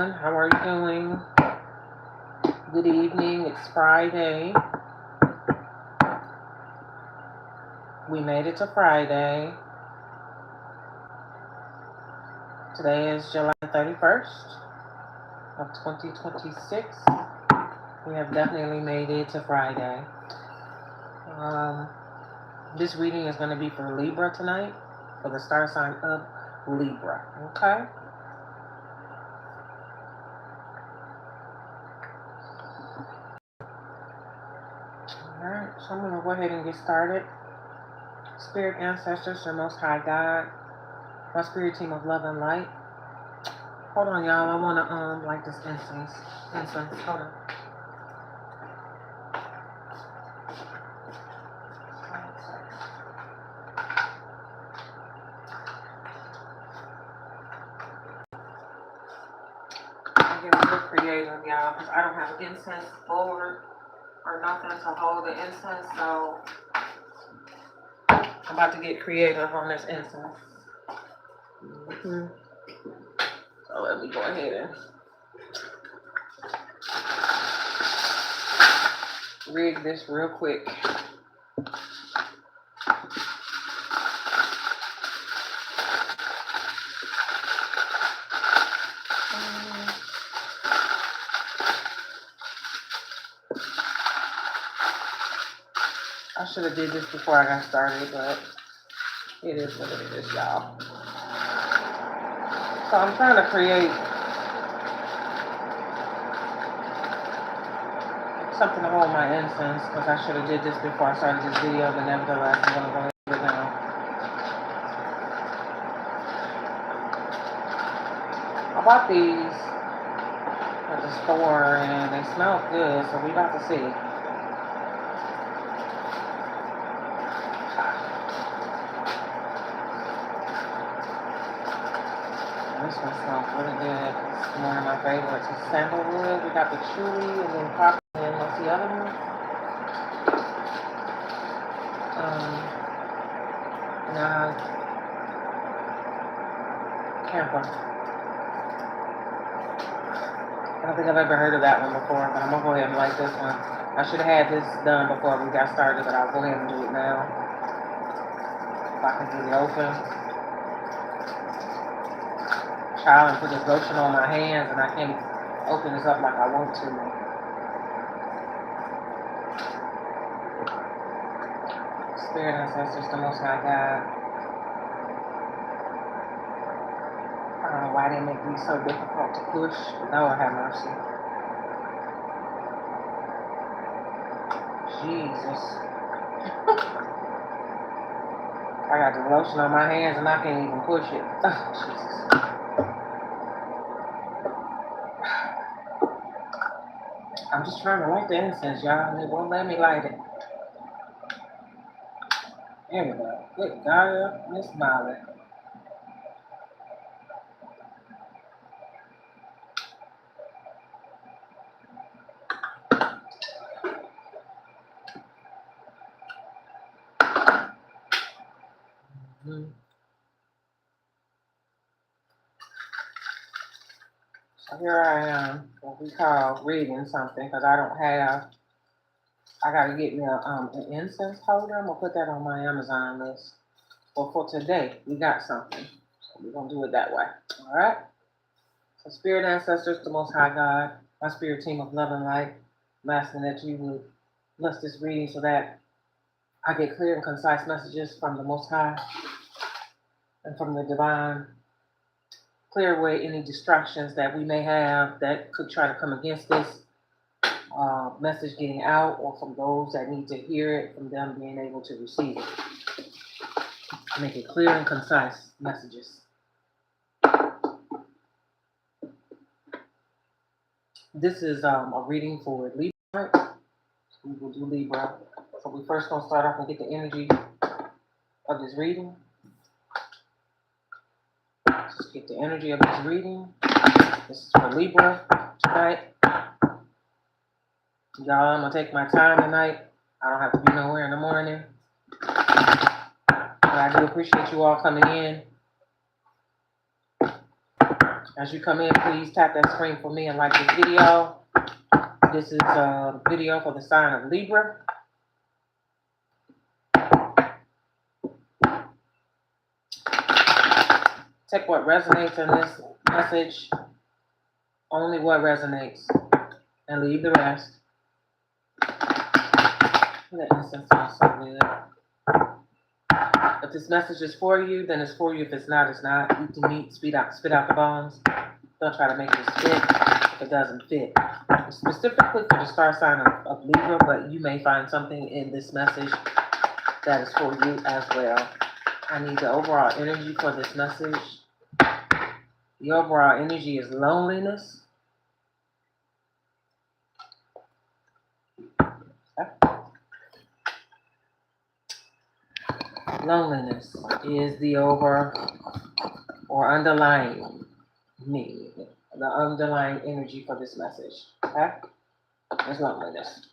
everyone. How are you doing? Good evening. It's Friday. We made it to Friday. Today is July 31st of 2026. We have definitely made it to Friday. This reading is going to be for Libra tonight, for the star sign of Libra. Okay? Alright, so I'm going to go ahead and get started. Spirit ancestors, the Most High God, my spirit team of love and light. Hold on, y'all. I want to light this incense. Hold on. I'm getting real creative, y'all, because I don't have an incense board or nothing to hold the incense, so I'm about to get creative on this incense. So let me go ahead and rig this real quick. I should have did this before I got started, but it is what it is, y'all. So I'm trying to create something to hold my incense, because I should have did this before I started this video, but nevertheless, I'm going to go ahead and do it now. I bought these at the store, and they smell good, so we about to see. This one smells really good. It's one of my favorites. It's sandalwood. We got the chewy and then coffee. And what's the other one? Camper. I don't think I've ever heard of that one before, but I'm gonna go ahead and light this one. I should have had this done before we got started, but I'll go ahead and do it now. If I can get it open. Child, and put this lotion on my hands, and I can't open this up like I want to. Spirit ancestors, the Most High God. I don't know why they make me so difficult to push. Lord have mercy. Jesus. I got the lotion on my hands and I can't even push it. Oh, Jesus. I'm just trying to light the incense, y'all, and it won't let me light it. There we go. Good God, Miss Molly. So here I am, what we call reading something, because I gotta get me an incense holder. I'm gonna put that on my Amazon list. But for today, we got something. So we're gonna do it that way. All right? So spirit ancestors, the Most High God, my spirit team of love and light, I'm asking that you would bless this reading so that I get clear and concise messages from the Most High and from the divine. Clear away any distractions that we may have that could try to come against this message getting out, or from those that need to hear it, from them being able to receive it. Make it clear and concise messages. This is a reading for Libra. We will do Libra. So we first gonna start off and get the energy of this reading. Just get the energy of this reading. This is for Libra tonight. Y'all, I'm gonna take my time tonight. I don't have to be nowhere in the morning. But I do appreciate you all coming in. As you come in, please tap that screen for me and like this video. This is a video for the sign of Libra. Take what resonates in this message, only what resonates, and leave the rest. That incense smells so good. If this message is for you, then it's for you. If it's not, it's not. Eat the meat, spit out the bones. Don't try to make this fit if it doesn't fit. It's specifically for the star sign of Libra, but you may find something in this message that is for you as well. I need the overall energy for this message. The overall energy is loneliness. Loneliness is the underlying need, the underlying energy for this message. Okay? It's loneliness.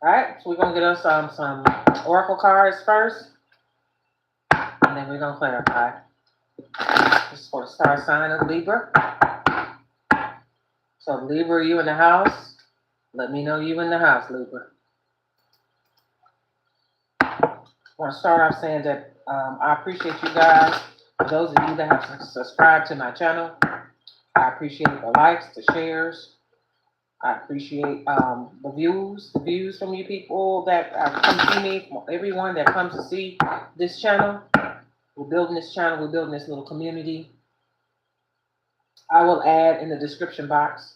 Alright, so we're going to get us some oracle cards first, and then we're going to clarify. This is for the star sign of Libra. So Libra, you in the house? Let me know you in the house, Libra. I want to start off saying that I appreciate you guys. For those of you that have subscribed to my channel, I appreciate the likes, the shares. I appreciate the views from you people that come see me, from everyone that comes to see this channel. We're building this channel. We're building this little community. I will add in the description box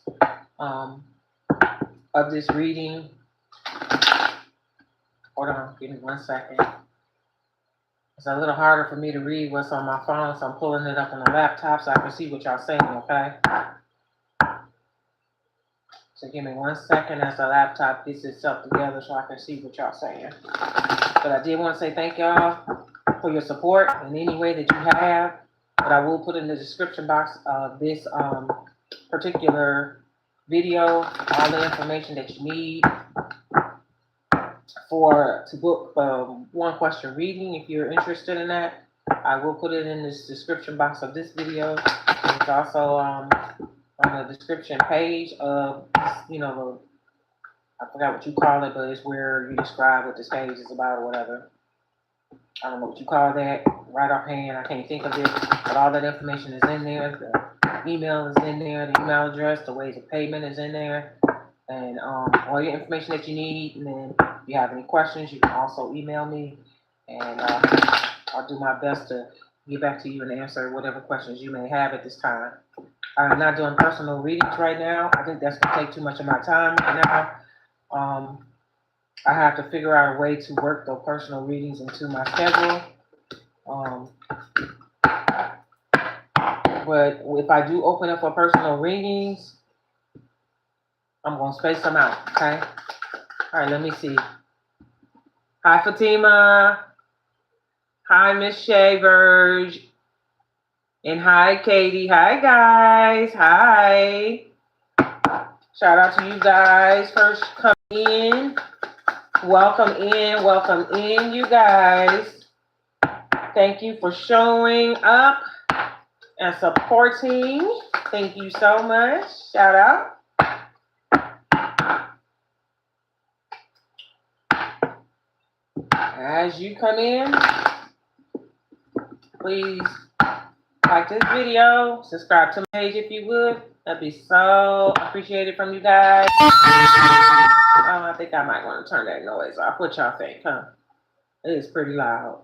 of this reading. Hold on, give me 1 second. It's a little harder for me to read what's on my phone, so I'm pulling it up on the laptop so I can see what y'all saying, okay? So give me 1 second as the laptop gets itself together so I can see what y'all saying. But I did want to say thank y'all for your support in any way that you have. But I will put in the description box of this particular video all the information that you need to book one question reading. If you're interested in that, I will put it in this description box of this video. It's also on the description page of, you know, I forgot what you call it, but it's where you describe what this page is about or whatever. I don't know what you call that right offhand. I can't think of it, but all that information is in there. The email is in there. The email address, the ways of payment is in there, and all your information that you need. And then if you have any questions, you can also email me, and I'll do my best to get back to you and answer whatever questions you may have at this time. I'm not doing personal readings right now. I think that's going to take too much of my time right now. I have to figure out a way to work those personal readings into my schedule. But if I do open up for personal readings, I'm going to space them out, okay? All right, let me see. Hi, Fatima. Hi, Miss Shay Verge. And hi, Katie. Hi, guys. Hi. Shout out to you guys first coming in. Welcome in, you guys. Thank you for showing up and supporting. Thank you so much. Shout out. As you come in, please like this video, subscribe to my page if you would. That'd be so appreciated from you guys. I think I might want to turn that noise off. What y'all think, huh? It is pretty loud.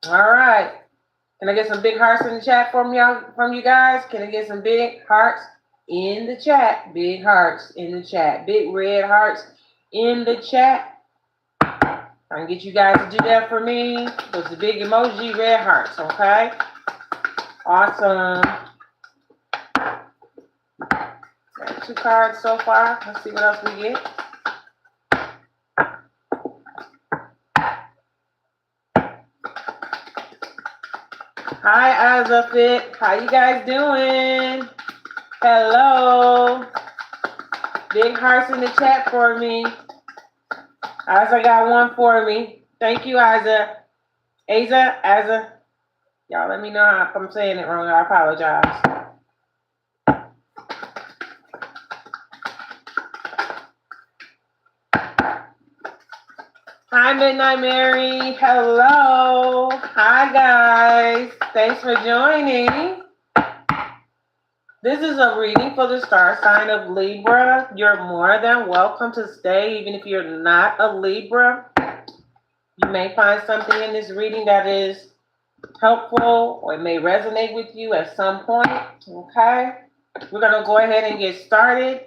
All right. Can I get some big hearts in the chat from you guys? Can I get some big hearts in the chat? Big hearts in the chat. Big red hearts in the chat. I can get you guys to do that for me. Those the big emoji red hearts, okay? Awesome. Got 2 cards so far. Let's see what else we get. Hi, Azafit. How you guys doing? Hello. Big hearts in the chat for me. Isa got one for me. Thank you, Isa. Isa. Y'all let me know if I'm saying it wrong. I apologize. Hi, Midnight Mary. Hello. Hi, guys. Thanks for joining. This is a reading for the star sign of Libra. You're more than welcome to stay, even if you're not a Libra. You may find something in this reading that is helpful, or it may resonate with you at some point. Okay? We're going to go ahead and get started.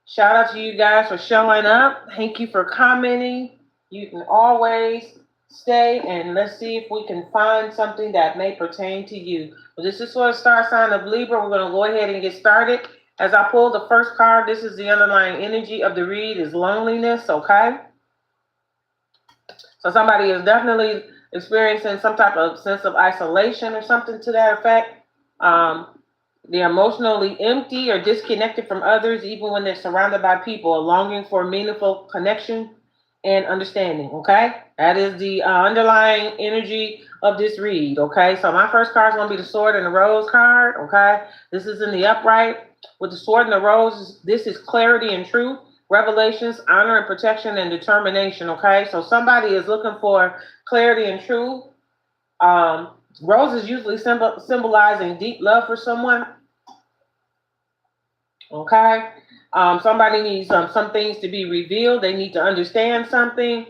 Shout out to you guys for showing up. Thank you for commenting. You can always stay, and let's see if we can find something that may pertain to you. Well, this is for the star sign of Libra. We're going to go ahead and get started. As I pull the first card, this is the underlying energy of the read is loneliness, okay? So somebody is definitely experiencing some type of sense of isolation or something to that effect. They're emotionally empty or disconnected from others, even when they're surrounded by people, a longing for meaningful connection and understanding, okay? That is the underlying energy of this read, okay? So my first card is going to be the sword and the rose card, okay? This is in the upright. With the sword and the rose, this is clarity and truth, revelations, honor and protection, and determination, okay? So somebody is looking for clarity and truth. Rose is usually symbolizing deep love for someone, okay? Somebody needs some things to be revealed. They need to understand something.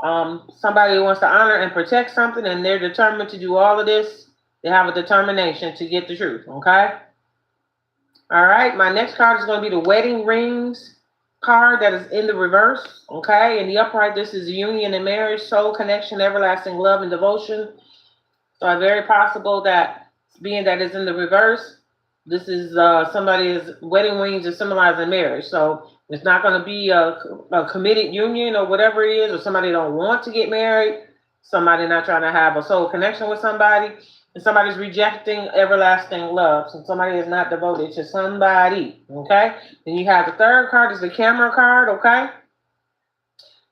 Somebody wants to honor and protect something, and they're determined to do all of this. They have a determination to get the truth, okay? All right, my next card is going to be the wedding rings card that is in the reverse, okay? In the upright, this is union and marriage, soul connection, everlasting love and devotion. So it's very possible that, being that it's in the reverse, this is somebody's wedding rings is symbolizing marriage. So it's not going to be a committed union or whatever it is, or somebody don't want to get married, somebody not trying to have a soul connection with somebody, and somebody's rejecting everlasting love. So somebody is not devoted to somebody, okay? Then you have the third card is the camera card, okay?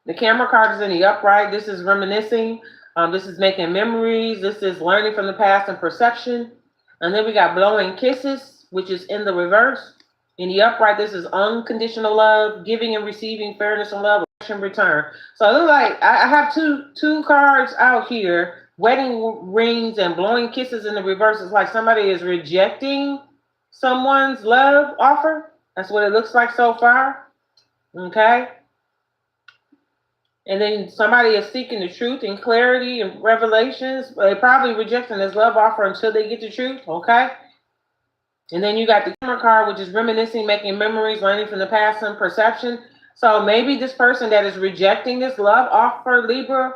The camera card is in the upright. This is reminiscing. This is making memories. This is learning from the past and perception. And then we got blowing kisses, which is in the reverse. In the upright, this is unconditional love, giving and receiving, fairness and love, in return. So it looks like I have two cards out here, wedding rings and blowing kisses in the reverse. It's like somebody is rejecting someone's love offer. That's what it looks like so far. Okay. And then somebody is seeking the truth and clarity and revelations. They're probably rejecting this love offer until they get the truth, okay? And then you got the camera card, which is reminiscing, making memories, learning from the past and perception. So maybe this person that is rejecting this love offer, Libra,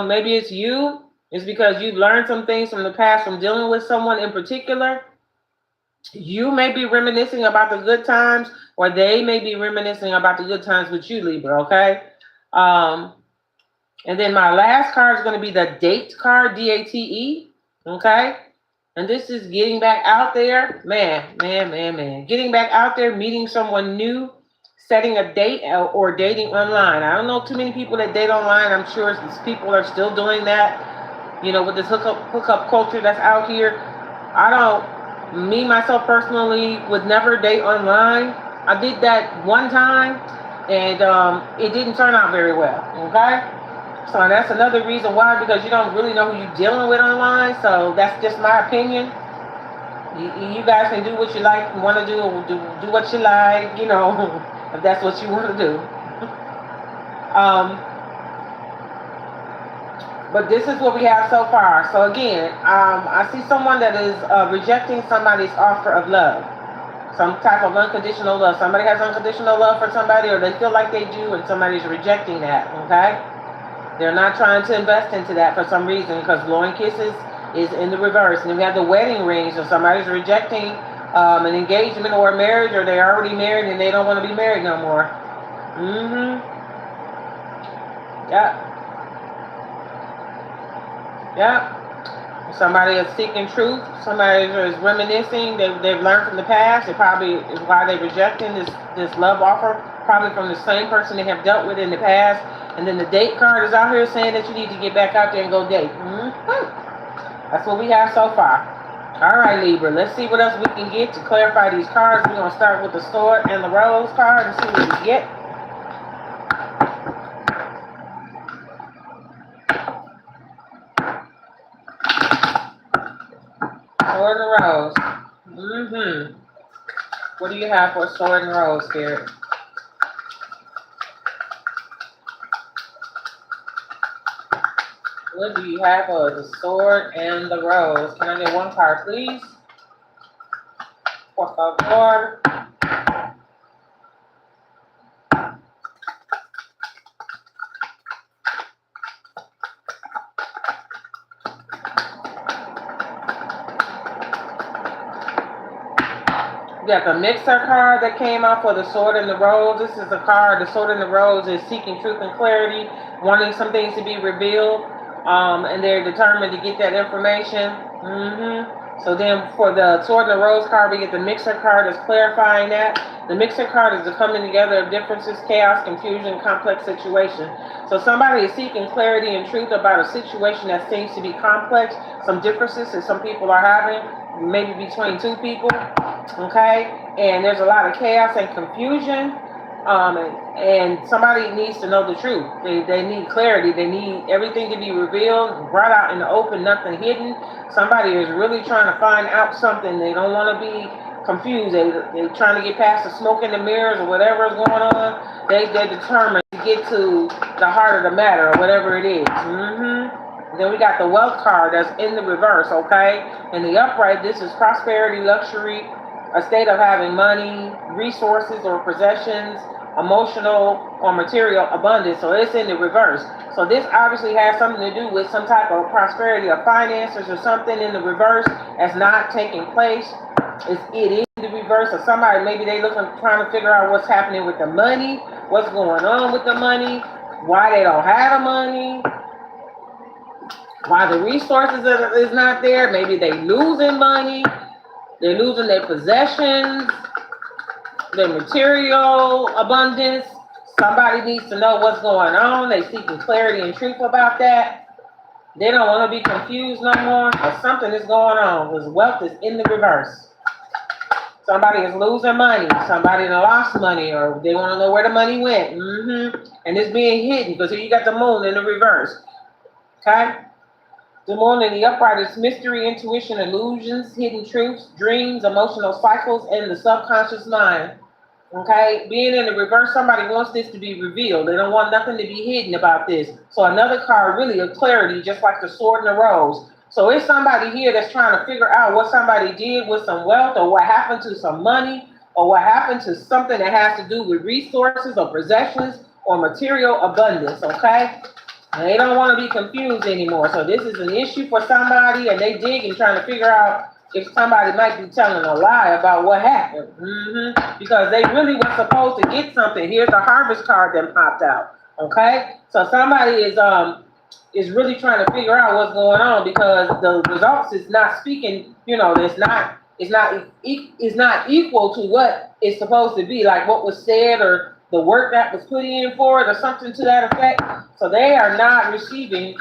maybe it's you. It's because you've learned some things from the past from dealing with someone in particular. You may be reminiscing about the good times, or they may be reminiscing about the good times with you, Libra, okay? And then my last card is going to be the date card, D-A-T-E, okay? And this is getting back out there, man. Getting back out there, meeting someone new, setting a date, or dating online. I don't know too many people that date online. I'm sure people are still doing that, you know, with this hookup culture that's out here. Me, myself personally, would never date online. I did that one time, and it didn't turn out very well, okay? So that's another reason why, because you don't really know who you're dealing with online. So that's just my opinion. You guys can do what you like, want to do what you like, you know, if that's what you want to do. But this is what we have so far. So again, I see someone that is rejecting somebody's offer of love. Some type of unconditional love. Somebody has unconditional love for somebody, or they feel like they do, and somebody's rejecting that, okay? They're not trying to invest into that for some reason, because blowing kisses is in the reverse. And then we have the wedding rings, so somebody's rejecting an engagement or a marriage, or they're already married and they don't want to be married no more. Yep. Somebody is seeking truth. Somebody is reminiscing. They've learned from the past. It probably is why they're rejecting this love offer, probably from the same person they have dealt with in the past. And then the date card is out here saying that you need to get back out there and go date. That's what we have so far. All right, Libra. Let's see what else we can get to clarify these cards. We're going to start with the Sword and the Rose card and see what we get. Sword and Rose. What do you have for Sword and Rose, Spirit? What do you have for the Sword and the Rose? Can I get one card, please? Por favor. We got the Mixer card that came out for the Sword and the Rose. This is the card, the Sword and the Rose is seeking truth and clarity, wanting some things to be revealed, and they're determined to get that information. So then for the Sword and the Rose card, we get the Mixer card that's clarifying that. The Mixer card is the coming together of differences, chaos, confusion, complex situation. So somebody is seeking clarity and truth about a situation that seems to be complex, some differences that some people are having, maybe between two people, okay? And there's a lot of chaos and confusion, and somebody needs to know the truth. They need clarity. They need everything to be revealed, brought out in the open, nothing hidden. Somebody is really trying to find out something. They don't want to be confused. They're trying to get past the smoke in the mirrors or whatever is going on. They're determined to get to the heart of the matter or whatever it is. Then we got the Wealth card that's in the reverse, okay? In the upright, this is prosperity, luxury, a state of having money, resources or possessions, emotional or material abundance. So it's in the reverse. So this obviously has something to do with some type of prosperity or finances or something in the reverse that's not taking place. It is the reverse. So somebody, maybe they trying to figure out what's happening with the money, what's going on with the money, why they don't have the money, why the resources is not there. Maybe they losing money, they're losing their possessions, their material abundance. Somebody needs to know what's going on. They're seeking clarity and truth about that. They don't want to be confused no more, or something is going on because wealth is in the reverse. Somebody is losing money. Somebody lost money, or they want to know where the money went. And it's being hidden because here you got the moon in the reverse. Okay? The moon in the upright is mystery, intuition, illusions, hidden truths, dreams, emotional cycles, and the subconscious mind. Okay? Being in the reverse, somebody wants this to be revealed. They don't want nothing to be hidden about this. So another card really of clarity, just like the Sword and the Rose. So it's somebody here that's trying to figure out what somebody did with some wealth, or what happened to some money, or what happened to something that has to do with resources or possessions or material abundance, okay? And they don't want to be confused anymore. So this is an issue for somebody, and they digging, trying to figure out if somebody might be telling a lie about what happened. Because they really were supposed to get something. Here's the Harvest card that popped out, okay? So somebody is really trying to figure out what's going on, because the results is not speaking, it's not equal to what it's supposed to be, like what was said or the work that was put in for it or something to that effect. So they are not receiving.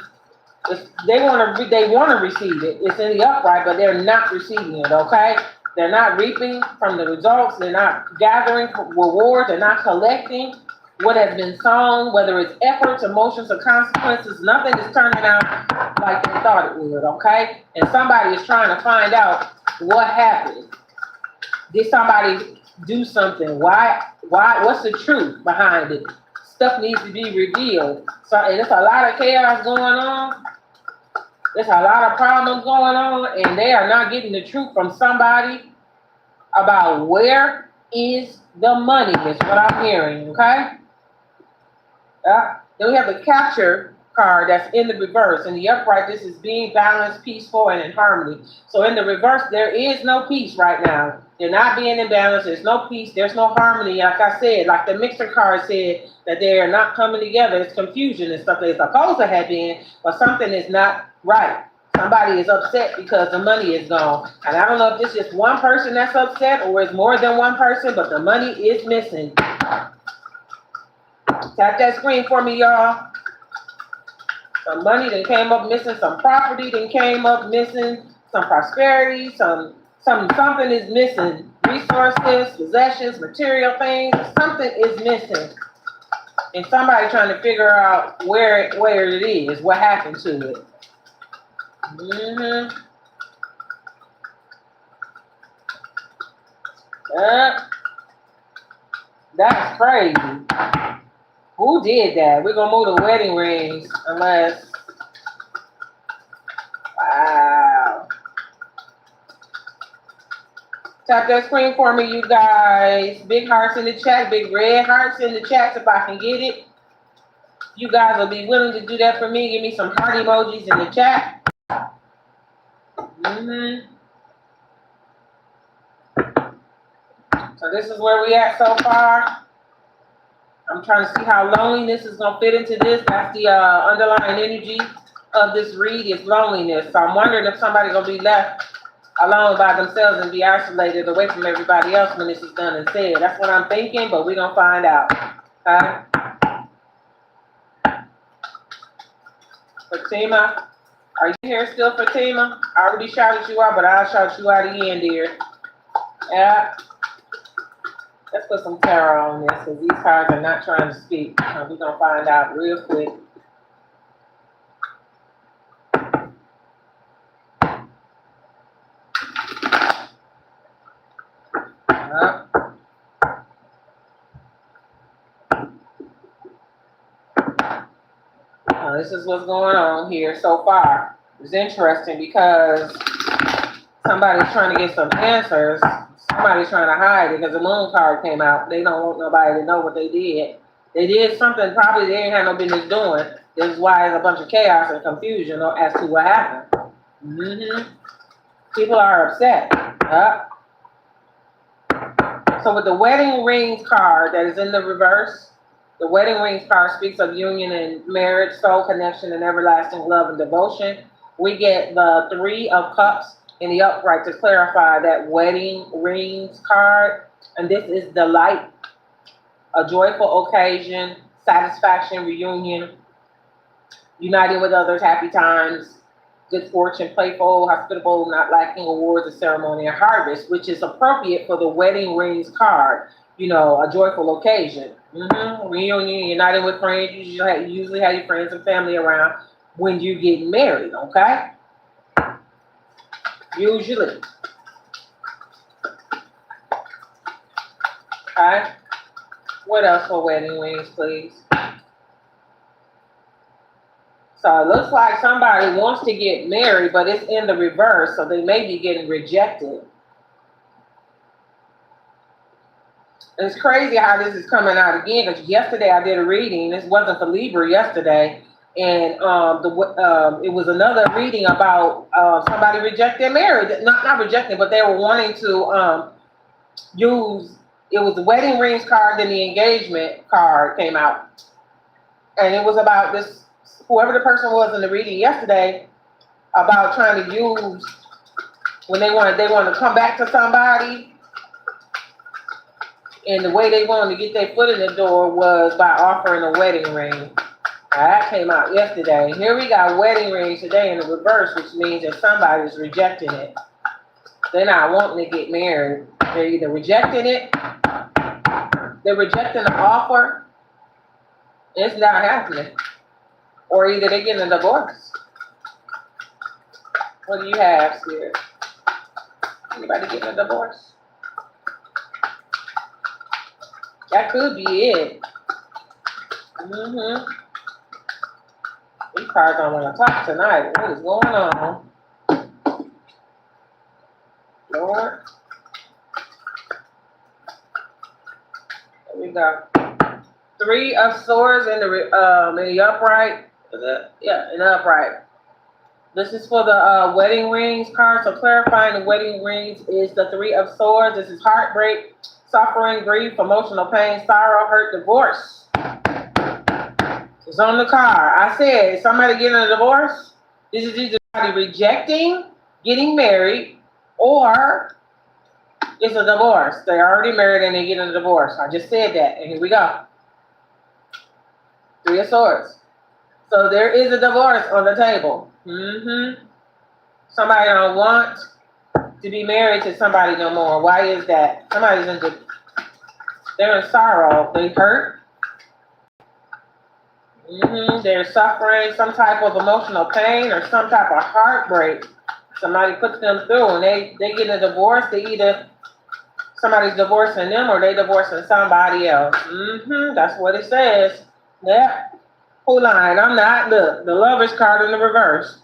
They want to receive it. It's in the upright, but they're not receiving it, okay? They're not reaping from the results. They're not gathering rewards. They're not collecting what has been sown, whether it's efforts, emotions, or consequences. Nothing is turning out like they thought it would, okay? And somebody is trying to find out what happened. Did somebody do something? Why? What's the truth behind it? Stuff needs to be revealed. So, and there's a lot of chaos going on. There's a lot of problems going on, and they are not getting the truth from somebody about where is the money, is what I'm hearing, okay? Then we have the Capture card that's in the reverse. In the upright, this is being balanced, peaceful, and in harmony. So in the reverse, there is no peace right now. They're not being in balance. There's no peace. There's no harmony. Like I said, like the Mixer card said, that they are not coming together. It's confusion and stuff they're supposed to have been, but something is not right. Somebody is upset because the money is gone. And I don't know if it's just one person that's upset or it's more than one person, but the money is missing. Tap that screen for me, y'all. Some money that came up missing, some property that came up missing, some prosperity, something is missing. Resources, possessions, material things, something is missing. And somebody trying to figure out where it is, what happened to it. That's crazy. Who did that? We're gonna move the wedding rings unless. Wow. Tap that screen for me, you guys. Big hearts in the chat, big red hearts in the chat if I can get it. You guys will be willing to do that for me. Give me some heart emojis in the chat. So this is where we at so far. I'm trying to see how loneliness is going to fit into this. That's the underlying energy of this read is loneliness. So I'm wondering if somebody's going to be left alone by themselves and be isolated away from everybody else when this is done and said. That's what I'm thinking, but we're going to find out. Okay? Fatima, are you here still, Fatima? I already shouted you out, but I'll shout you out again, dear. Yeah. Let's put some tarot on this because these cards are not trying to speak. We're going to find out real quick. This is what's going on here so far. It's interesting because somebody's trying to get some answers. Somebody's trying to hide it because the moon card came out. They don't want nobody to know what they did. They did something probably they ain't had no business doing. This is why there's a bunch of chaos and confusion as to what happened. People are upset. So with the wedding rings card that is in the reverse, the wedding rings card speaks of union and marriage, soul connection, and everlasting love and devotion. We get the 3 of Cups in the upright to clarify that wedding rings card. And this is delight, a joyful occasion, satisfaction, reunion, uniting with others, happy times, good fortune, playful, hospitable, not lacking awards, a ceremony, and harvest, which is appropriate for the wedding rings card. You know, a joyful occasion. Reunion, uniting with friends. You usually have your friends and family around when you get married, okay? Usually. Okay? What else for wedding rings, please? So it looks like somebody wants to get married, but it's in the reverse, so they may be getting rejected. It's crazy how this is coming out again, because yesterday I did a reading. This wasn't for Libra yesterday, and it was another reading about somebody rejecting marriage. Not rejecting, but they were wanting to use. It was the wedding rings card, then the engagement card came out, and it was about this. Whoever the person was in the reading yesterday, about trying to use when they want to come back to somebody. And the way they wanted to get their foot in the door was by offering a wedding ring. That came out yesterday. Here we got wedding rings today in the reverse, which means that somebody's rejecting it. They're not wanting to get married. They're either rejecting it, they're rejecting the offer, it's not happening. Or either they're getting a divorce. What do you have, Spirit? Anybody getting a divorce? That could be it. These cards don't want to talk tonight. What is going on? Lord. There we go. 3 of Swords in the upright. Yeah, in the upright. This is for the wedding rings card. So clarifying the wedding rings is the 3 of Swords. This is heartbreak, suffering, grief, emotional pain, sorrow, hurt, divorce. It's on the card. I said, is somebody getting a divorce? This is either somebody rejecting getting married, or it's a divorce. They're already married and they're getting a divorce. I just said that, and here we go. 3 of Swords. So there is a divorce on the table. Somebody don't want to be married to somebody no more. Why is that? They're in sorrow. They hurt. They're suffering some type of emotional pain or some type of heartbreak. Somebody puts them through, and they get a divorce. They either somebody's divorcing them or they divorcing somebody else. That's what it says. Yeah. Who lying? I'm not. Look, the Lover's card in the reverse.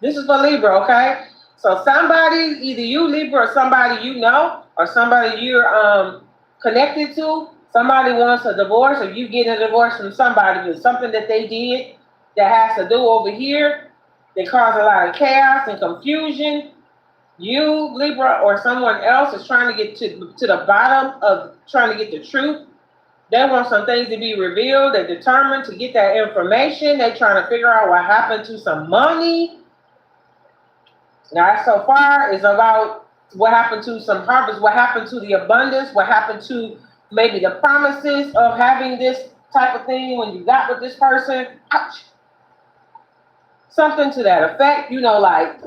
This is for Libra, okay? So somebody, either you Libra or somebody you know, or somebody you're connected to, somebody wants a divorce, or you getting a divorce from somebody with something that they did that has to do over here. They cause a lot of chaos and confusion. You, Libra, or someone else is trying to get to the bottom of trying to get the truth. They want some things to be revealed. They're determined to get that information. They're trying to figure out what happened to some money. Now, so far, is about what happened to some harvest, what happened to the abundance, what happened to maybe the promises of having this type of thing when you got with this person. Ouch. Something to that effect, like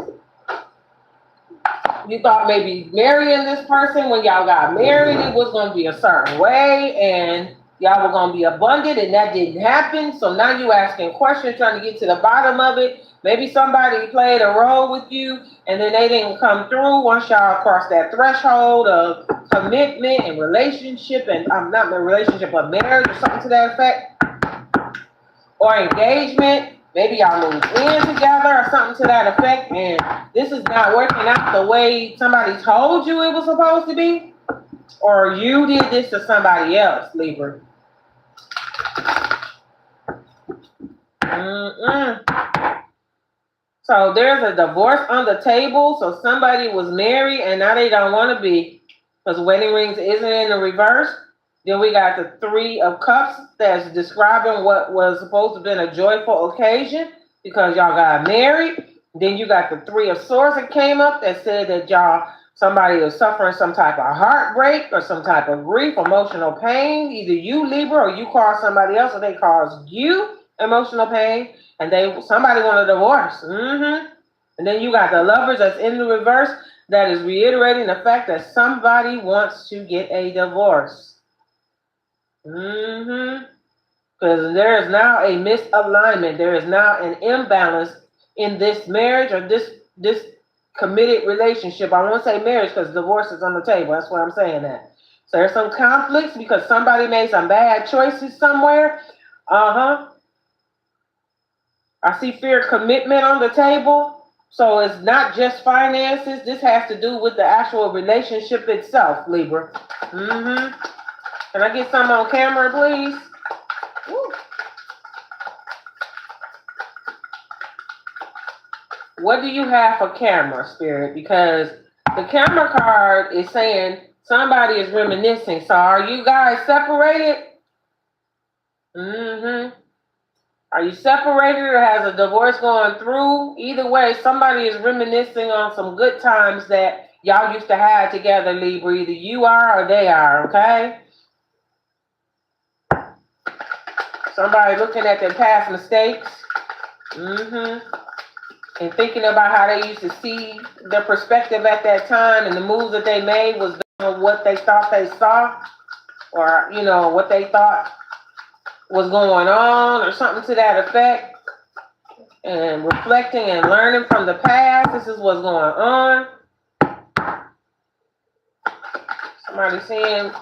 you thought maybe marrying this person when y'all got married, it was going to be a certain way and y'all were going to be abundant, and that didn't happen. So now you asking questions, trying to get to the bottom of it. Maybe somebody played a role with you and then they didn't come through once y'all crossed that threshold of commitment and relationship, and not a relationship, but marriage or something to that effect, or engagement. Maybe y'all moved in together or something to that effect, and this is not working out the way somebody told you it was supposed to be, or you did this to somebody else, Libra. So there's a divorce on the table. So somebody was married and now they don't want to be, because wedding rings isn't in the reverse. Then we got the Three of Cups that's describing what was supposed to have been a joyful occasion because y'all got married. Then you got the Three of Swords that came up that said that somebody is suffering some type of heartbreak or some type of grief, emotional pain. Either you, Libra, or you cause somebody else, or they cause you emotional pain, and somebody want a divorce. And then you got the Lovers that's in the reverse that is reiterating the fact that somebody wants to get a divorce. Because there is now a misalignment. There is now an imbalance in this marriage or this committed relationship. I won't say marriage because divorce is on the table. That's why I'm saying that. So there's some conflicts because somebody made some bad choices somewhere. I see fear commitment on the table. So it's not just finances. This has to do with the actual relationship itself, Libra. Can I get some on camera, please? Woo. What do you have for camera, Spirit? Because the camera card is saying somebody is reminiscing. So are you guys separated? Are you separated or has a divorce going through? Either way, somebody is reminiscing on some good times that y'all used to have together, Libra. Either you are or they are, okay? Somebody looking at their past mistakes. And thinking about how they used to see their perspective at that time, and the moves that they made was on what they thought they saw, or what they thought was going on, or something to that effect. And reflecting and learning from the past. This is what's going on. Somebody saying,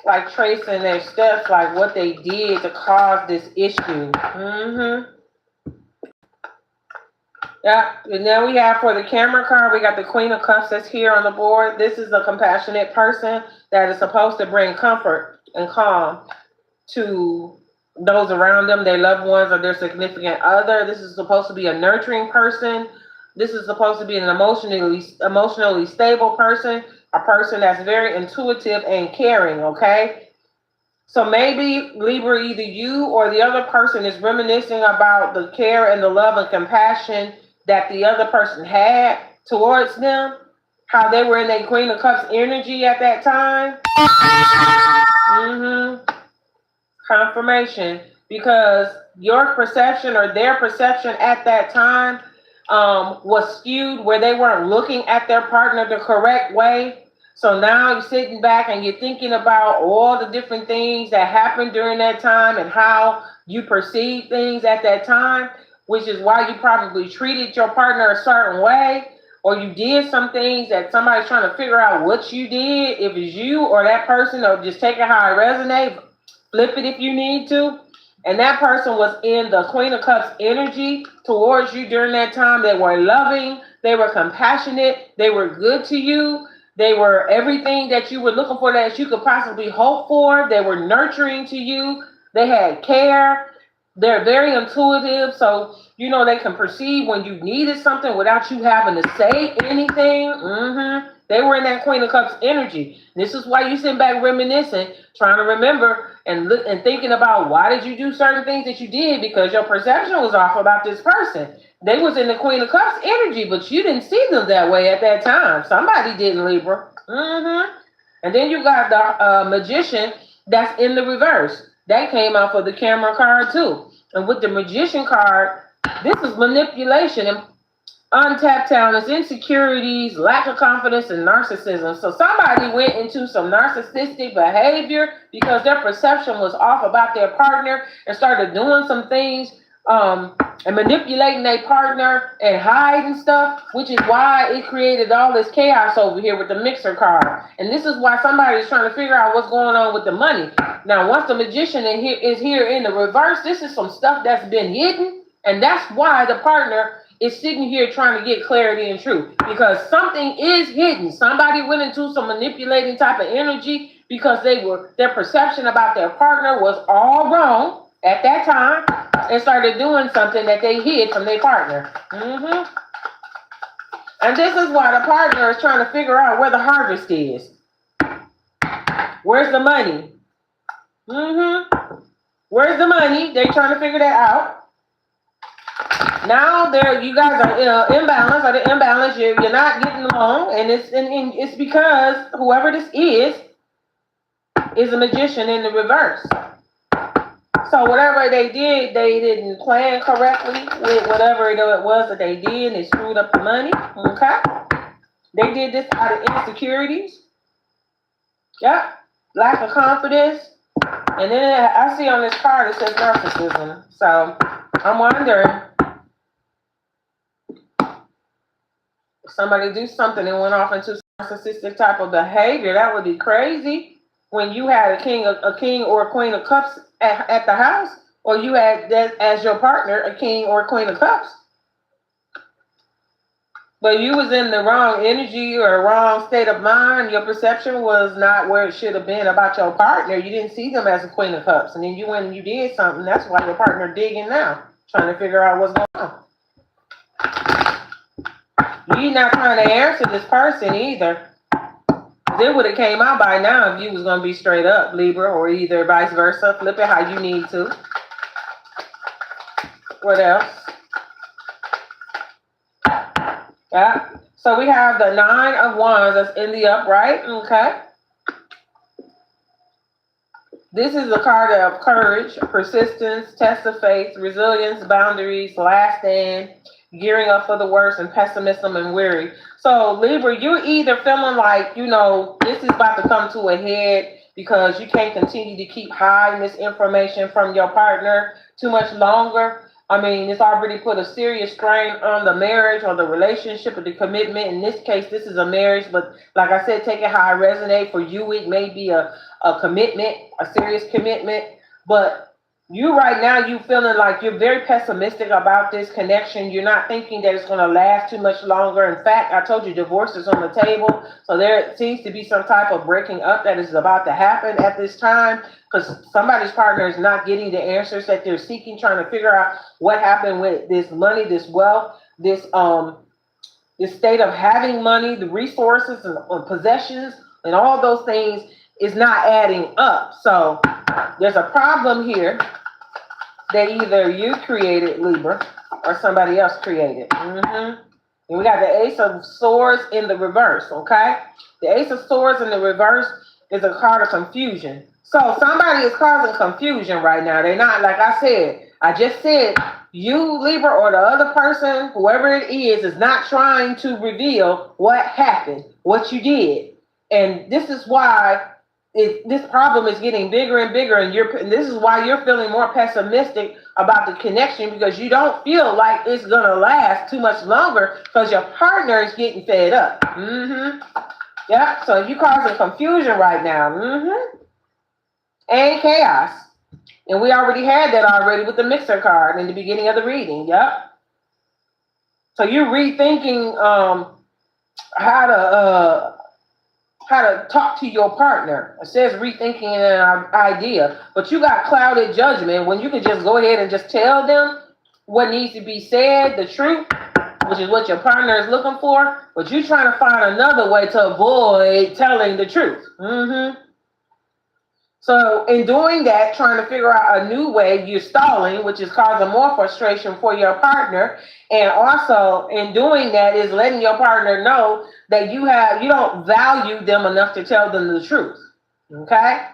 like tracing their steps, like what they did to cause this issue. Yeah, and now we have for the camera card, we got the Queen of Cups that's here on the board. This is a compassionate person that is supposed to bring comfort and calm to those around them, their loved ones or their significant other. This is supposed to be a nurturing person. This is supposed to be an emotionally stable person, a person that's very intuitive and caring, okay? So maybe, Libra, either you or the other person is reminiscing about the care and the love and compassion that the other person had towards them, how they were in their Queen of Cups energy at that time. Confirmation. because your perception or their perception at that time was skewed, where they weren't looking at their partner the correct way. So now you're sitting back and you're thinking about all the different things that happened during that time and how you perceived things at that time, which is why you probably treated your partner a certain way, or you did some things that somebody's trying to figure out what you did, if it's you or that person, or just take it how it resonates, flip it if you need to. And that person was in the Queen of Cups energy towards you during that time. They were loving, they were compassionate, they were good to you. They were everything that you were looking for that you could possibly hope for. They were nurturing to you. They had care. They're very intuitive. So, you know, they can perceive when you needed something without you having to say anything. They were in that Queen of Cups energy. This is why you sit back reminiscing, trying to remember and look and thinking about why did you do certain things that you did, because your perception was off about this person. They was in the Queen of Cups energy, but you didn't see them that way at that time. Somebody didn't, Libra. And then you got the Magician that's in the reverse. That came out for the Camera card too. And with the Magician card, this is manipulation and untapped talents, insecurities, lack of confidence, and narcissism. So somebody went into some narcissistic behavior because their perception was off about their partner and started doing some things and manipulating their partner and hiding stuff, which is why it created all this chaos over here with the Mixer card. And this is why somebody is trying to figure out what's going on with the money. Now, once the Magician is here in the reverse, this is some stuff that's been hidden, and that's why the partner is sitting here trying to get clarity and truth, because something is hidden. Somebody went into some manipulating type of energy because their perception about their partner was all wrong at that time and started doing something that they hid from their partner. And this is why the partner is trying to figure out where the harvest is. Where's the money? Where's the money? They're trying to figure that out. Now you guys are in an imbalance, or the imbalance, you're not getting along, and it's because whoever this is a Magician in the reverse. So whatever they did, they didn't plan correctly with whatever it was that they did. They screwed up the money. Okay, they did this out of insecurities. Yep, lack of confidence, and then I see on this card it says narcissism. So I'm wondering, somebody do something and went off into narcissistic type of behavior. That would be crazy. When you had a king or a Queen of Cups at the house, or you had that as your partner, a king or a Queen of Cups, but you was in the wrong energy or wrong state of mind. Your perception was not where it should have been about your partner. You didn't see them as a Queen of Cups, and then you went and you did something. That's why your partner digging now, trying to figure out what's going on. You're not trying to answer this person either. It would have came out by now if you was going to be straight up, Libra, or either vice versa. Flip it how you need to. What else? Yeah. So we have the 9 of Wands that's in the upright. Okay. This is a card of courage, persistence, test of faith, resilience, boundaries, last stand, gearing up for the worst, and pessimism and weary. So Libra, you're either feeling like, you know, this is about to come to a head because you can't continue to keep hiding this information from your partner too much longer. I mean, it's already put a serious strain on the marriage or the relationship or the commitment. In this case, this is a marriage, but like I said, take it how it resonates. For you, it may be a commitment, a serious commitment, but you right now, you feeling like you're very pessimistic about this connection. You're not thinking that it's going to last too much longer. In fact, I told you divorce is on the table. So there seems to be some type of breaking up that is about to happen at this time, because somebody's partner is not getting the answers that they're seeking, trying to figure out what happened with this money, this wealth, this state of having money, the resources and possessions and all those things is not adding up. So there's a problem here that either you created, Libra, or somebody else created. And we got the Ace of Swords in the reverse, okay? The Ace of Swords in the reverse is a card of confusion. So somebody is causing confusion right now. They're not, like I just said, you, Libra, or the other person, whoever it is not trying to reveal what happened, what you did. And this is why this problem is getting bigger and bigger. And this is why you're feeling more pessimistic about the connection, because you don't feel like it's going to last too much longer because your partner is getting fed up. Yeah, so you're causing confusion right now. And chaos. And we already had that already with the mixer card in the beginning of the reading. Yep. So you're rethinking how to talk to your partner. It says rethinking an idea, but you got clouded judgment when you can just go ahead and just tell them what needs to be said, the truth, which is what your partner is looking for, but you're trying to find another way to avoid telling the truth. So in doing that, trying to figure out a new way, you're stalling, which is causing more frustration for your partner. And also in doing that is letting your partner know that you don't value them enough to tell them the truth. Okay?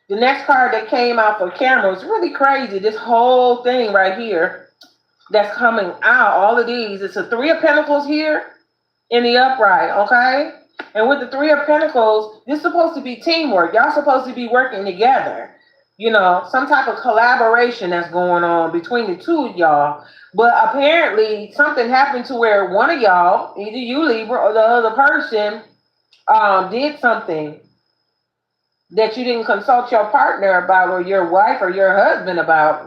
The next card that came out for camera was really crazy. This whole thing right here that's coming out, all of these, it's a Three of Pentacles here in the upright, okay? And with the Three of Pentacles, this is supposed to be teamwork. Y'all supposed to be working together. You know, some type of collaboration that's going on between the two of y'all. But apparently something happened to where one of y'all, either you, Libra, or the other person, did something that you didn't consult your partner about, or your wife or your husband about.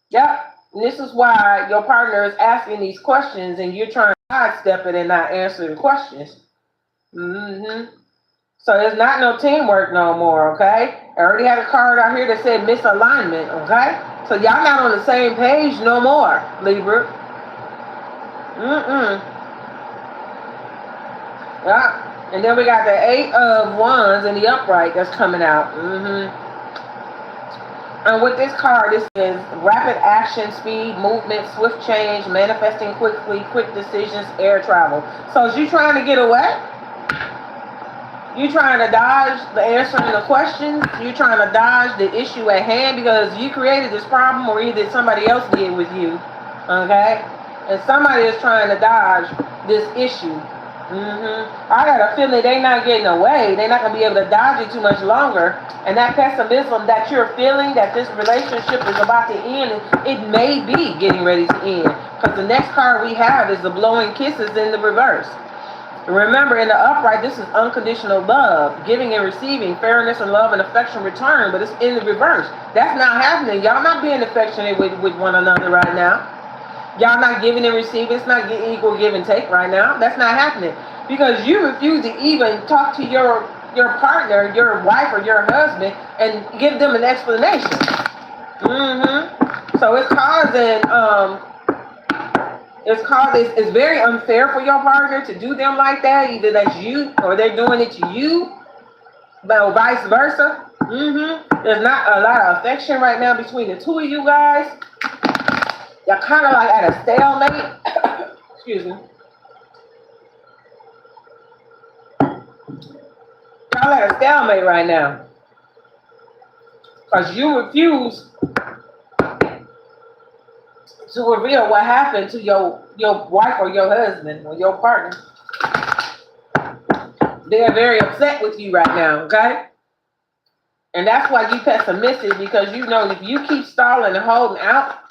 Yep. And this is why your partner is asking these questions and you're trying to sidestep it and not answer the questions. So there's not no teamwork no more, okay? I already had a card out here that said misalignment, okay? So y'all not on the same page no more, Libra. Yeah. And then we got the Eight of Wands in the upright that's coming out. And with this card, this is rapid action, speed, movement, swift change, manifesting quickly, quick decisions, air travel. So is you trying to get away? You trying to dodge the answering the questions? You trying to dodge the issue at hand because you created this problem, or either somebody else did with you, okay? And somebody is trying to dodge this issue. I got a feeling they're not getting away. They're not going to be able to dodge it too much longer. And that pessimism that you're feeling that this relationship is about to end, it may be getting ready to end. Because the next card we have is the blowing kisses in the reverse. Remember, in the upright, this is unconditional love, giving and receiving, fairness and love and affection return, but it's in the reverse. That's not happening. Y'all not being affectionate with one another right now. Y'all not giving and receiving. It's not equal give and take right now. That's not happening because you refuse to even talk to your partner, your wife or your husband, and give them an explanation. So it's it's very unfair for your partner to do them like that. Either that's you or they're doing it to you, but vice versa. There's not a lot of affection right now between the two of you guys. Y'all kind of like at a stalemate. Excuse me. Y'all at a stalemate right now. Because you refuse to reveal what happened to your wife or your husband or your partner. They're very upset with you right now, okay? And that's why you pessimistic, because you know if you keep stalling and holding out,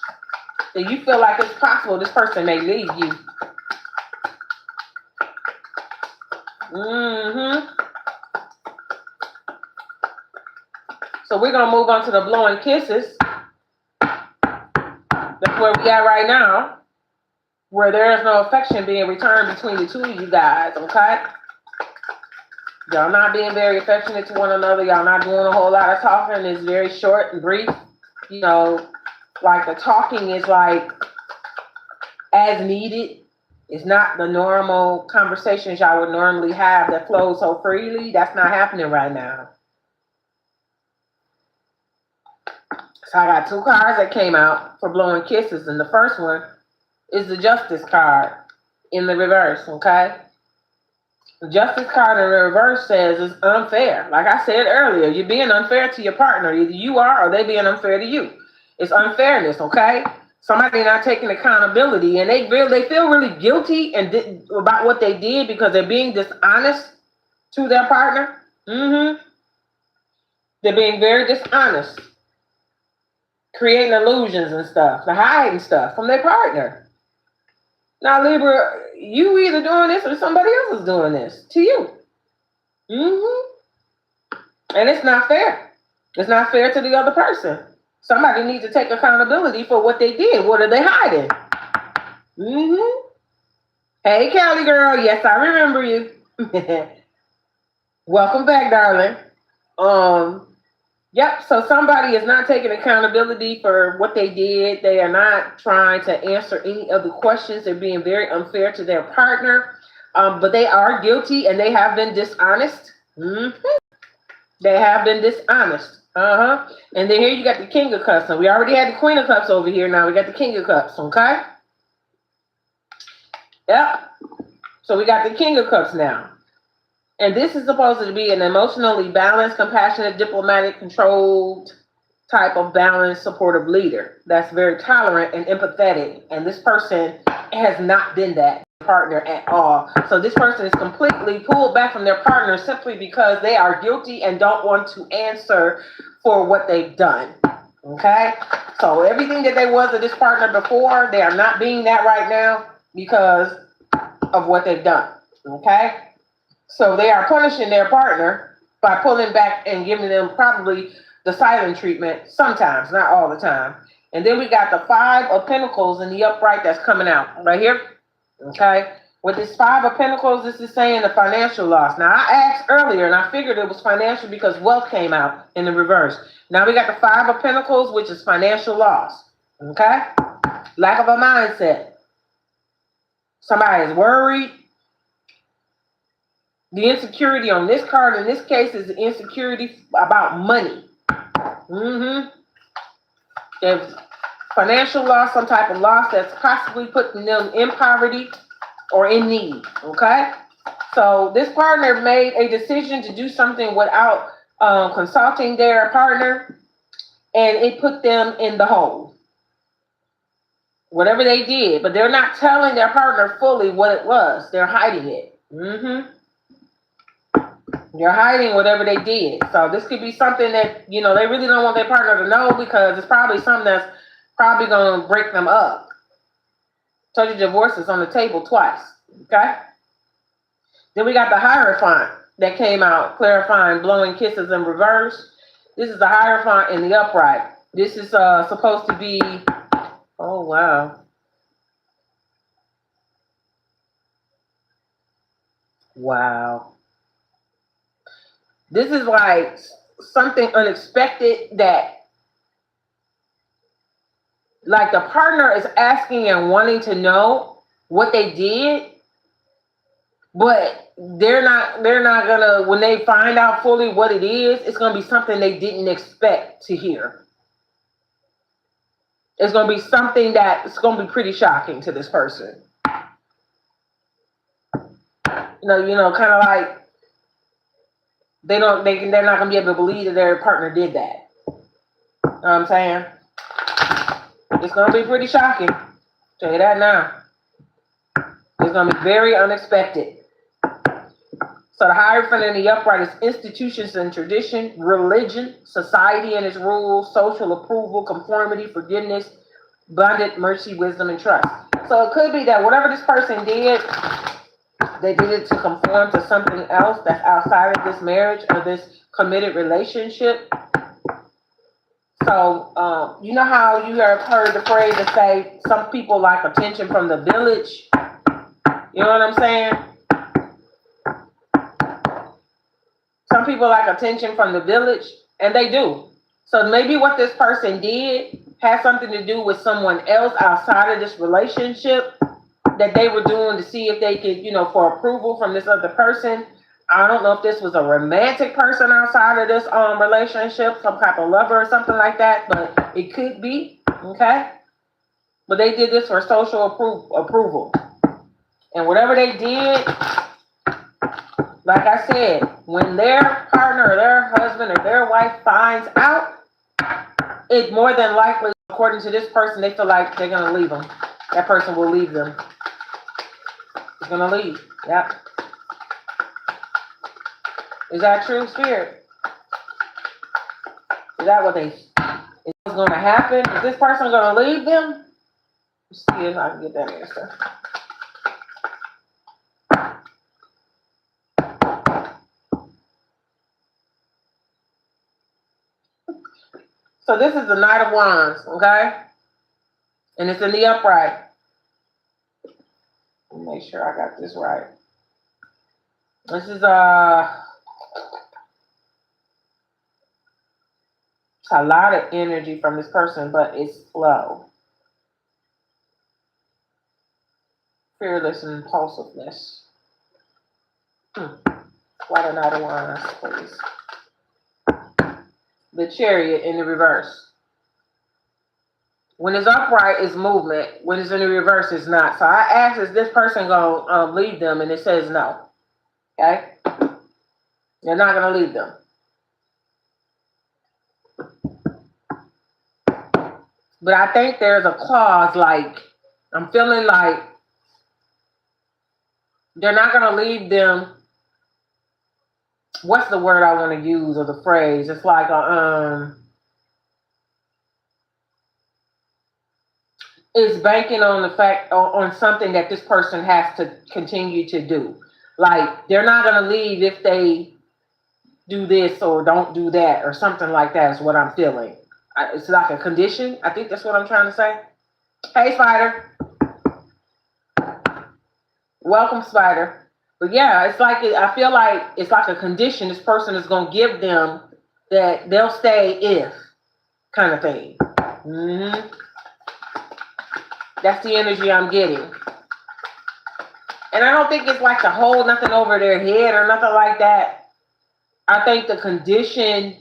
then you feel like it's possible this person may leave you. So we're going to move on to the blowing kisses. That's where we at right now, where there is no affection being returned between the two of you guys, okay? Y'all not being very affectionate to one another. Y'all not doing a whole lot of talking. It's very short and brief. You know, like the talking is like as needed. It's not the normal conversations y'all would normally have that flow so freely. That's not happening right now. So I got two cards that came out for blowing kisses, and the first one is the Justice card in the reverse, okay? The Justice card in the reverse says it's unfair. Like I said earlier, you're being unfair to your partner. Either you are or they being unfair to you. It's unfairness, okay? Somebody not taking accountability, and they feel really guilty about what they did because they're being dishonest to their partner. They're being very dishonest, creating illusions and stuff, they're hiding stuff from their partner. Now, Libra, you either doing this or somebody else is doing this to you. And it's not fair. It's not fair to the other person. Somebody needs to take accountability for what they did. What are they hiding? Hey, Callie girl. Yes, I remember you. Welcome back, darling. Yep, so somebody is not taking accountability for what they did. They are not trying to answer any of the questions. They're being very unfair to their partner. But they are guilty and they have been dishonest. They have been dishonest. And then here you got the King of Cups. And we already had the Queen of Cups over here. Now we got the King of Cups, okay? Yep. So we got the King of Cups now. And this is supposed to be an emotionally balanced, compassionate, diplomatic, controlled type of balanced, supportive leader that's very tolerant and empathetic. And this person has not been that partner at all. So this person is completely pulled back from their partner simply because they are guilty and don't want to answer for what they've done. Okay? So everything that they was to this partner before, they are not being that right now because of what they've done. Okay? So they are punishing their partner by pulling back and giving them probably the silent treatment sometimes, not all the time. And then we got the Five of Pentacles in the upright that's coming out right here. Okay. With this Five of Pentacles, this is saying the financial loss. Now, I asked earlier and I figured it was financial because wealth came out in the reverse. Now we got the Five of Pentacles, which is financial loss. Okay. Lack of a mindset. Somebody is worried. The insecurity on this card in this case is the insecurity about money. There's financial loss, some type of loss that's possibly putting them in poverty or in need. Okay? So this partner made a decision to do something without consulting their partner, and it put them in the hole. Whatever they did, but they're not telling their partner fully what it was. They're hiding it. They're hiding whatever they did. So this could be something that, they really don't want their partner to know because it's probably something that's probably going to break them up. Told you divorce is on the table twice. Okay? Then we got the Hierophant that came out, clarifying blowing kisses in reverse. This is the Hierophant in the upright. This is supposed to be, oh, wow. Wow. This is like something unexpected that, like, the partner is asking and wanting to know what they did, but they're not gonna, when they find out fully what it is, it's gonna be something they didn't expect to hear. It's gonna be something that's gonna be pretty shocking to this person. Kind of like they're not gonna be able to believe that their partner did that. You know what I'm saying? It's gonna be pretty shocking. Tell you that now. It's gonna be very unexpected. So the Hierophant in the upright is institutions and tradition, religion, society and its rules, social approval, conformity, forgiveness, abundant mercy, wisdom, and trust. So it could be that whatever this person did, they did it to conform to something else that's outside of this marriage or this committed relationship. So, you know how you have heard the phrase that say some people like attention from the village? You know what I'm saying? Some people like attention from the village, and they do. So maybe what this person did has something to do with someone else outside of this relationship that they were doing to see if they could, for approval from this other person. I don't know if this was a romantic person outside of this relationship, some type of lover or something like that, but it could be, okay? But they did this for social approval. And whatever they did, like I said, when their partner or their husband or their wife finds out, it more than likely, according to this person, they feel like they're going to leave them. That person will leave them. He's going to leave. Yep. Is that true, Spirit? Is that what is going to happen? Is this person going to leave them? Let's see if I can get that answer. So this is the Knight of Wands, okay? And it's in the upright. Let me make sure I got this right. This is a lot of energy from this person, but it's slow. Fearless and impulsiveness. Why the Knight of Wands, please? The Chariot in the reverse. When it's upright, it's movement. When it's in the reverse, it's not. So I asked, is this person going to leave them? And it says no. Okay? You're not going to leave them. But I think there's a clause like, I'm feeling like they're not going to leave them. What's the word I want to use or the phrase? It's like it's banking on the fact on something that this person has to continue to do. Like they're not going to leave if they do this or don't do that or something like that is what I'm feeling. It's like a condition. I think that's what I'm trying to say. Hey, Spider. Welcome, Spider. But yeah, it's like, I feel like it's like a condition this person is going to give them that they'll stay if kind of thing. That's the energy I'm getting. And I don't think it's like to hold nothing over their head or nothing like that. I think the condition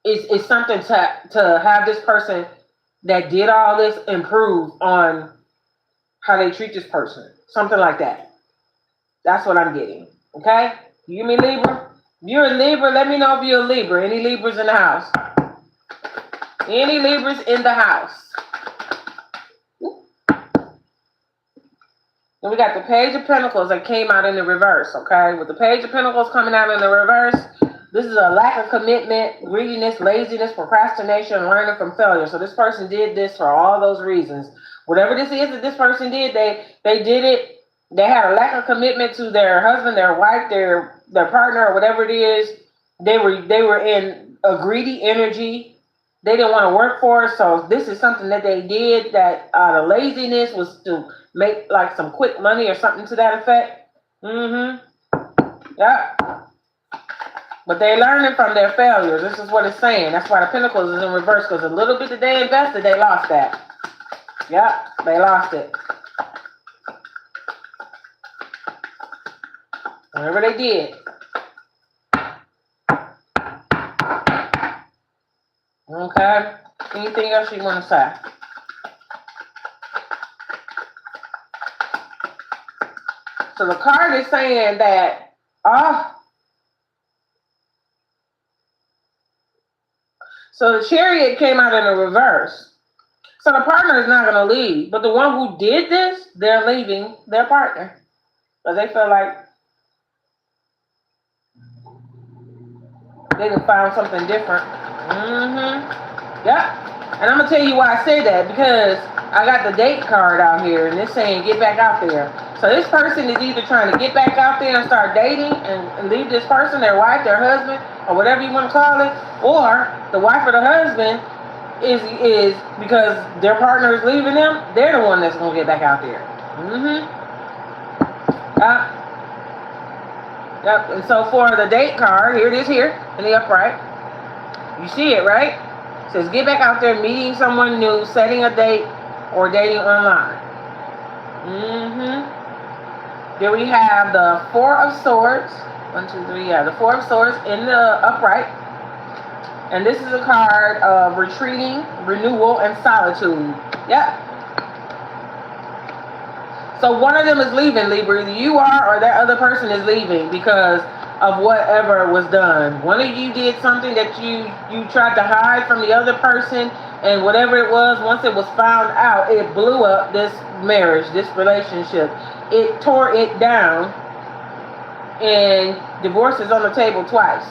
is something to have this person that did all this improve on how they treat this person. Something like that. That's what I'm getting. Okay? You hear me, Libra? If you're a Libra, let me know if you're a Libra. Any Libras in the house? Any Libras in the house? And we got the Page of Pentacles that came out in the reverse, okay? With the Page of Pentacles coming out in the reverse, this is a lack of commitment, greediness, laziness, procrastination, learning from failure. So this person did this for all those reasons. Whatever this is that this person did, they did it. They had a lack of commitment to their husband, their wife, their partner, or whatever it is. They were in a greedy energy. They didn't want to work for it. So this is something that they did that the laziness was to make like some quick money or something to that effect. Yeah. But they're learning from their failures. This is what it's saying. That's why the Pentacles is in reverse, because a little bit that they invested, they lost that. Yeah, they lost it. Whatever they did. Okay. Anything else you want to say? So the card is saying that, so the Chariot came out in the reverse. So the partner is not going to leave. But the one who did this, they're leaving their partner. Because they feel like they done found something different. Yep. And I'm going to tell you why I say that. Because I got the date card out here. And it's saying get back out there. So this person is either trying to get back out there and start dating and leave this person, their wife, their husband, or whatever you want to call it. Or the wife or the husband is because their partner is leaving them. They're the one that's going to get back out there. Yep. And so for the date card, here it is here in the upright. You see it, right? It says get back out there, meeting someone new, setting a date, or dating online. Then we have the Four of Swords. 1, 2, 3, yeah. The Four of Swords in the upright. And this is a card of retreating, renewal, and solitude. Yep. So one of them is leaving, Libra. Either you are or that other person is leaving because of whatever was done. One of you did something that you tried to hide from the other person, and whatever it was, once it was found out, it blew up this marriage, this relationship. It tore it down, and divorce is on the table twice.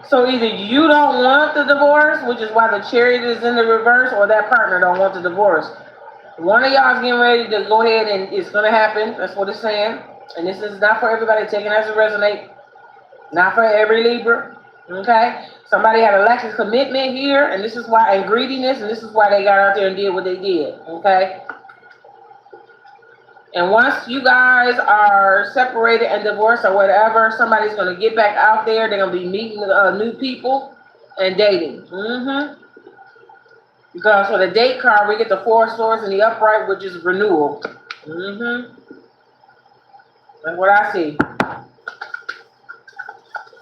So either you don't want the divorce, which is why the chariot is in the reverse, or that partner don't want the divorce. One of y'all is getting ready to go ahead, and it's going to happen. That's what it's saying. And this is not for everybody. Take it as it resonate. Not for every Libra. Okay? Somebody had a lack of commitment here, and this is why, and greediness, and this is why they got out there and did what they did. Okay? And once you guys are separated and divorced or whatever, somebody's going to get back out there. They're going to be meeting new people and dating. Because for the date card, we get the 4 of Swords in the upright, which is renewal. That's what I see.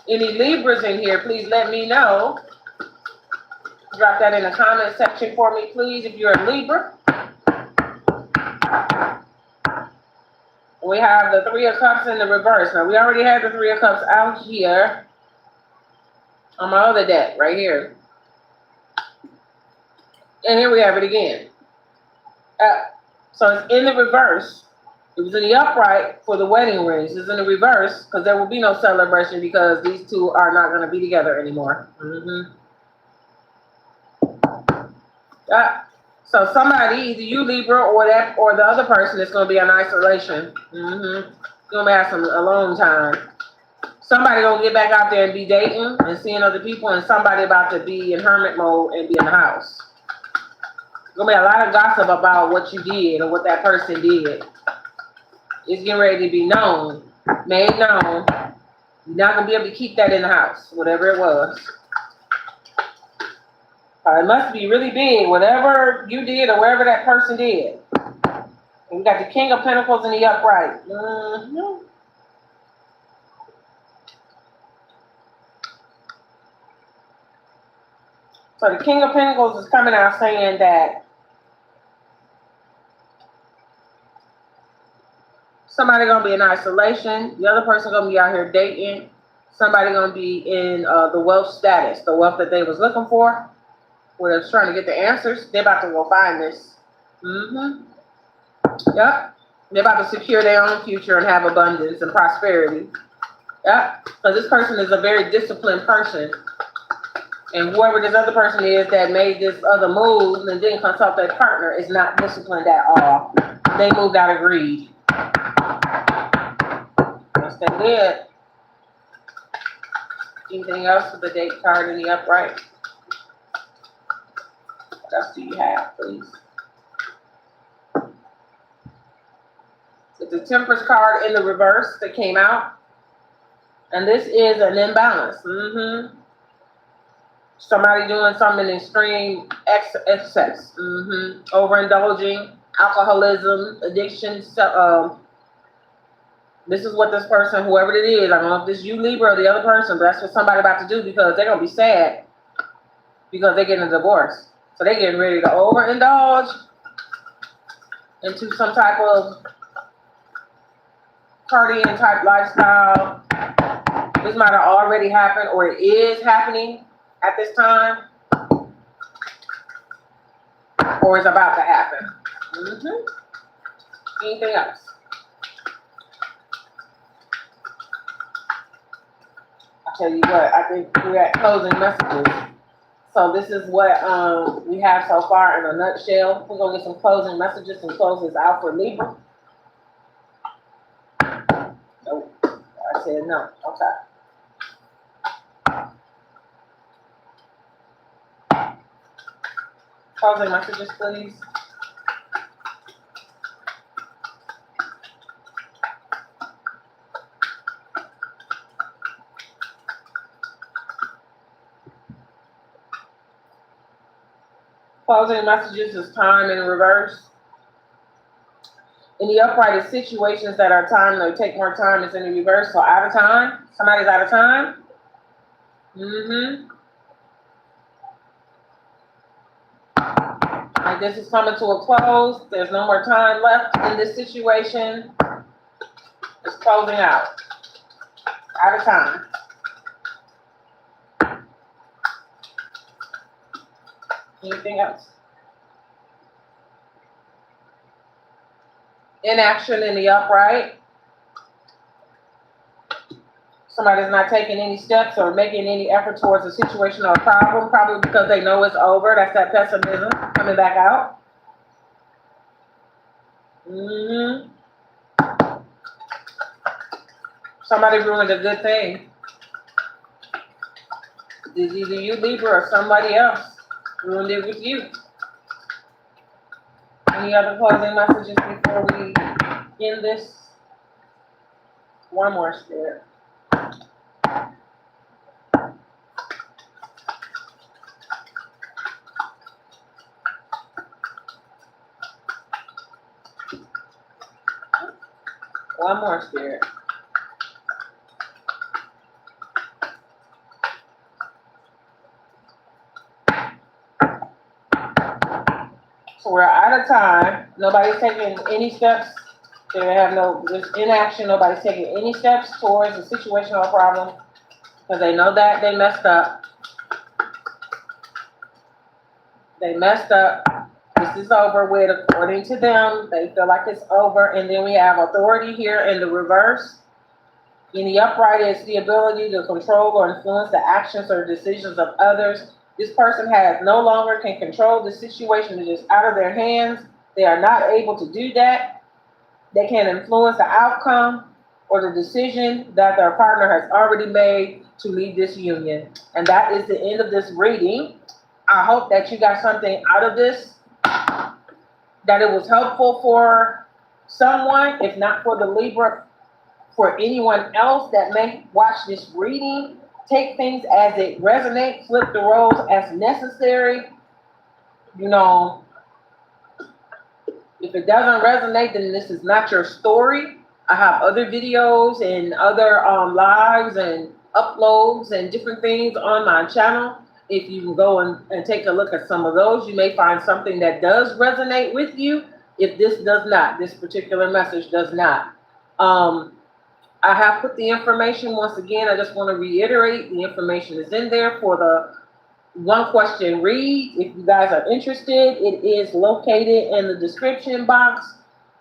Any Libras in here, please let me know. Drop that in the comment section for me, please, if you're a Libra. We have the 3 of Cups in the reverse. Now, we already had the 3 of Cups out here on my other deck, right here. And here we have it again. So it's in the reverse. It was in the upright for the wedding rings. It's in the reverse because there will be no celebration because these two are not going to be together anymore. So somebody, either you Libra or the other person, is going to be in isolation. Going to have some alone time. Somebody going to get back out there and be dating and seeing other people, and somebody about to be in hermit mode and be in the house. Going to be a lot of gossip about what you did or what that person did. It's getting ready to be known, made known. You're not going to be able to keep that in the house, whatever it was. It must be really big, whatever you did or wherever that person did. And we got the King of Pentacles in the upright. So the King of Pentacles is coming out saying that somebody going to be in isolation. The other person going to be out here dating. Somebody going to be in the wealth status, the wealth that they was looking for. Where they're trying to get the answers, they're about to go find this. Yep. They're about to secure their own future and have abundance and prosperity. Yep. Because this person is a very disciplined person. And whoever this other person is that made this other move and didn't consult their partner is not disciplined at all. They moved out of greed. Yes, they did. Anything else with the date card in the upright? What else do you have, please? It's the Temperance card in the reverse that came out. And this is an imbalance. Somebody doing something in extreme excess. Overindulging, alcoholism, addiction. This is what this person, whoever it is, I don't know if this is you, Libra, or the other person, but that's what somebody about to do because they're going to be sad because they're getting a divorce. So they're getting ready to overindulge into some type of partying type lifestyle. This might have already happened or it is happening at this time. Or it's about to happen. Anything else? I'll tell you what, I think we're at closing messages. So this is what we have so far in a nutshell. We're going to get some closing messages and close this out for Libra. Nope. I said no. Okay. Closing messages, please. Closing messages is time in reverse. In the upright is situations that are time, they take more time. It's in the reverse, so out of time. Somebody's out of time. Like this is coming to a close. There's no more time left in this situation. It's closing out. Out of time. Anything else? Inaction in the upright. Somebody's not taking any steps or making any effort towards a situation or a problem, probably because they know it's over. That's that pessimism coming back out. Somebody ruined a good thing. It's either you, Libra, or somebody else ruined it with you. Any other closing messages before we end this? One more, Spirit. One more, Spirit. So we're out of time. Nobody's taking any steps. They have there's inaction. Nobody's taking any steps towards a situation or problem because they know that they messed up. They messed up. This is over with according to them. They feel like it's over. And then we have authority here in the reverse. In the upright is the ability to control or influence the actions or decisions of others. This person no longer can control the situation. It is out of their hands. They are not able to do that. They can influence the outcome or the decision that their partner has already made to leave this union. And that is the end of this reading. I hope that you got something out of this, that it was helpful for someone, if not for the Libra, for anyone else that may watch this reading. Take things as it resonates, flip the roles as necessary. You know, if it doesn't resonate, then this is not your story. I have other videos and other lives and uploads and different things on my channel. If you can go and take a look at some of those, you may find something that does resonate with you. If this does not, this particular message does not. I have put the information once again. I just want to reiterate the information is in there for the one question read. If you guys are interested, it is located in the description box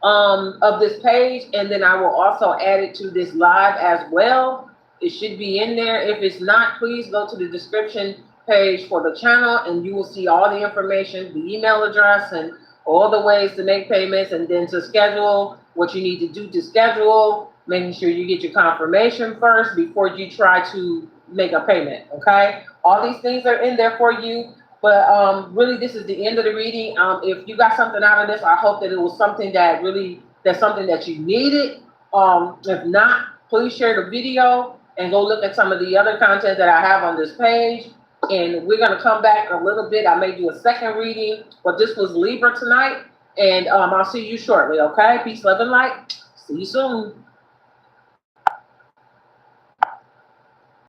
of this page. And then I will also add it to this live as well. It should be in there. If it's not, please go to the description page for the channel and you will see all the information, the email address and all the ways to make payments, and then to schedule what you need to do to schedule, making sure you get your confirmation first before you try to make a payment, okay? All these things are in there for you, but really this is the end of the reading. If you got something out of this, I hope that it was something that's something that you needed. If not, please share the video and go look at some of the other content that I have on this page. And we're going to come back a little bit. I may do a second reading, but this was Libra tonight. And I'll see you shortly, okay? Peace, love, and light. See you soon.